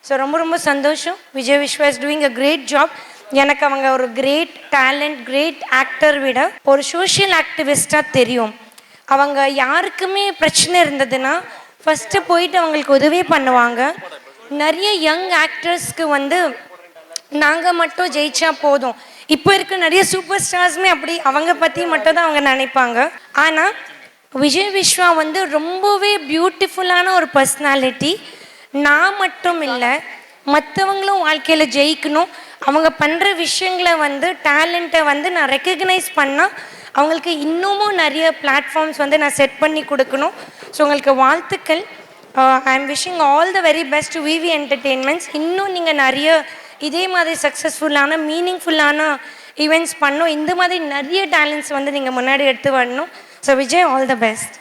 So ரொம்ப ரொம்ப சந்தோஷம். Vijay Viswa is doing a great job. எனக்கு அவங்க ஒரு கிரேட் டேலண்ட், கிரேட் ஆக்டர் விட ஒரு சோஷியல் ஆக்டிவிஸ்டாக தெரியும். அவங்க யாருக்குமே பிரச்சனை இருந்ததுன்னா ஃபஸ்ட்டு போயிட்டு அவங்களுக்கு உதவி பண்ணுவாங்க. நிறைய யங் ஆக்டர்ஸ்க்கு வந்து நாங்கள் மட்டும் ஜெயிச்சா போதும், இப்போ இருக்க நிறைய சூப்பர் ஸ்டார்ஸுமே அப்படி அவங்க பற்றி மட்டும் தான் அவங்க நினைப்பாங்க. ஆனால் விஜய் விஸ்வா வந்து ரொம்பவே பியூட்டிஃபுல்லான ஒரு பர்சனாலிட்டி. நான் மட்டும் இல்லை, மற்றவங்களும் வாழ்க்கையில் ஜெயிக்கணும், அவங்க பண்ணுற விஷயங்களை வந்து டேலண்ட்டை வந்து நான் ரெக்கக்னைஸ் பண்ணால் அவங்களுக்கு இன்னமும் நிறைய பிளாட்ஃபார்ம்ஸ் வந்து நான் செட் பண்ணி கொடுக்கணும். ஸோ உங்களுக்கு வாழ்த்துக்கள். I am wishing all the very best to VV Entertainments. இன்னும் நீங்கள் நிறைய இதே மாதிரி சக்ஸஸ்ஃபுல்லான மீனிங்ஃபுல்லான ஈவெண்ட்ஸ் பண்ணணும். இந்த மாதிரி நிறைய டேலண்ட்ஸ் வந்து நீங்கள் முன்னாடி எடுத்து வரணும். So Vijay, all the best.